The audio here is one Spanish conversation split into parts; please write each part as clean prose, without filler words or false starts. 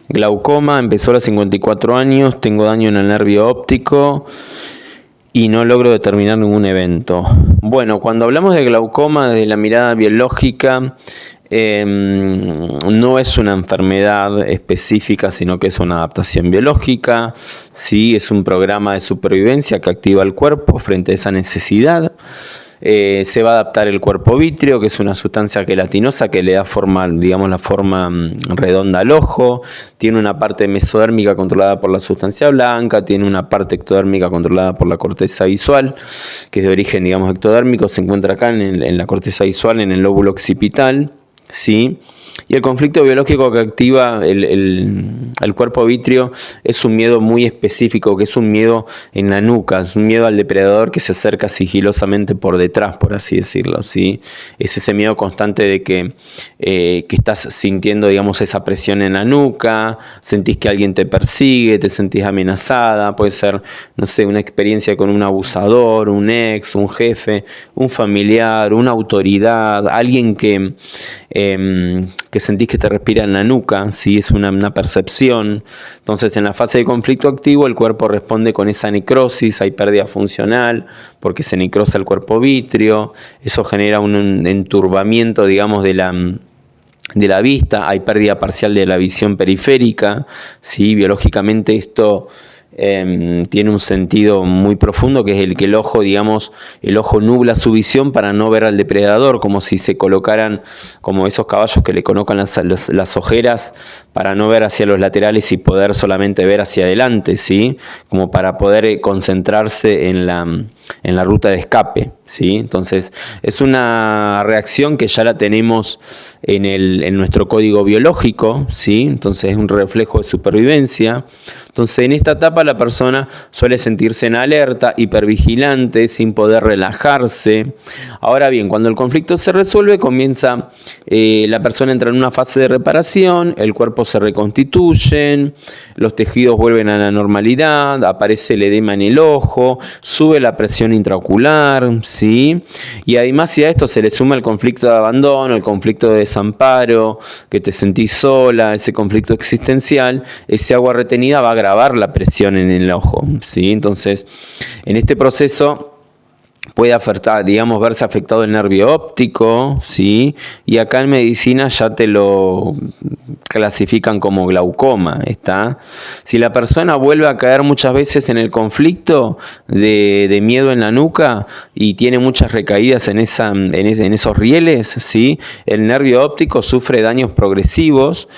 Glaucoma, empezó a los 54 años, tengo daño en el nervio óptico y no logro determinar ningún evento. Bueno, cuando hablamos de glaucoma desde la mirada biológica, no es una enfermedad específica, sino que es una adaptación biológica, ¿sí? Es un programa de supervivencia que activa el cuerpo frente a esa necesidad. Se va a adaptar el cuerpo vítreo, que es una sustancia gelatinosa que le da forma, digamos, la forma redonda al ojo. Tiene una parte mesodérmica controlada por la sustancia blanca, tiene una parte ectodérmica controlada por la corteza visual, que es de origen, digamos, ectodérmico, se encuentra acá en la corteza visual, en el lóbulo occipital, ¿sí? Y el conflicto biológico que activa el cuerpo vítreo es un miedo muy específico, que es un miedo en la nuca, es un miedo al depredador que se acerca sigilosamente por detrás, por así decirlo, ¿sí? Es ese miedo constante de que estás sintiendo, digamos, esa presión en la nuca, sentís que alguien te persigue, te sentís amenazada, puede ser, no sé, una experiencia con un abusador, un ex, un jefe, un familiar, una autoridad, alguien que sentís que te respira en la nuca, ¿sí? Es una percepción. Entonces, en la fase de conflicto activo, el cuerpo responde con esa necrosis, hay pérdida funcional, porque se necrosa el cuerpo vítreo, eso genera un enturbamiento, digamos, de la vista, hay pérdida parcial de la visión periférica, ¿sí? Biológicamente esto tiene un sentido muy profundo, que es el que el ojo, digamos, el ojo nubla su visión para no ver al depredador, como si se colocaran, como esos caballos que le colocan las ojeras para no ver hacia los laterales y poder solamente ver hacia adelante, ¿sí? Como para poder concentrarse en la ruta de escape, ¿sí? Entonces es una reacción que ya la tenemos en nuestro código biológico, ¿sí? Entonces es un reflejo de supervivencia. Entonces en esta etapa la persona suele sentirse en alerta, hipervigilante, sin poder relajarse. Ahora bien, cuando el conflicto se resuelve, comienza, la persona entra en una fase de reparación, el cuerpo se reconstituye, los tejidos vuelven a la normalidad, aparece el edema en el ojo, sube la presión intraocular, ¿sí? Y además, si a esto se le suma el conflicto de abandono, el conflicto de desamparo, que te sentís sola, ese conflicto existencial, ese agua retenida va a agravar la presión en el ojo, ¿sí? Entonces, en este proceso puede afectar, digamos, verse afectado el nervio óptico, ¿sí? Y acá en medicina ya te lo clasifican como glaucoma, ¿está? Si la persona vuelve a caer muchas veces en el conflicto de miedo en la nuca y tiene muchas recaídas en esos rieles, ¿sí? El nervio óptico sufre daños progresivos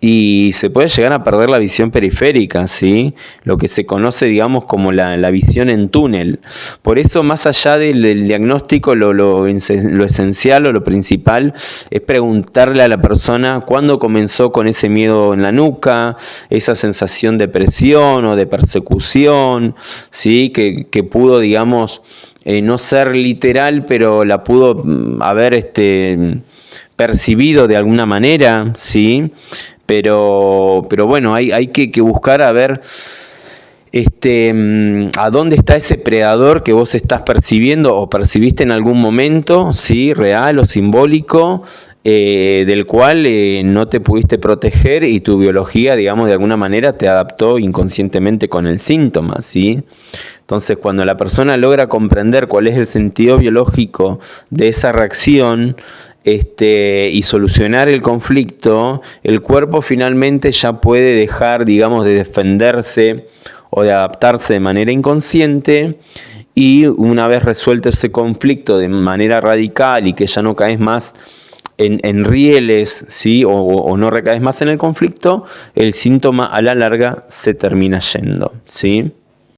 y se puede llegar a perder la visión periférica, ¿sí? Lo que se conoce, digamos, como la visión en túnel. Por eso, más allá del diagnóstico, lo esencial o lo principal es preguntarle a la persona cuándo comenzó con ese miedo en la nuca, esa sensación de presión o de persecución, ¿sí? Que pudo, digamos, no ser literal, pero la pudo haber percibido de alguna manera, ¿sí? Pero bueno, hay que buscar a ver a dónde está ese predador que vos estás percibiendo o percibiste en algún momento, ¿sí? Real o simbólico, del cual no te pudiste proteger y tu biología, digamos, de alguna manera te adaptó inconscientemente con el síntoma, ¿sí? Entonces, cuando la persona logra comprender cuál es el sentido biológico de esa reacción, y solucionar el conflicto, el cuerpo finalmente ya puede dejar, digamos, de defenderse o de adaptarse de manera inconsciente, y una vez resuelto ese conflicto de manera radical y que ya no caes más en rieles, ¿sí? o no recaes más en el conflicto, el síntoma a la larga se termina yendo, ¿sí?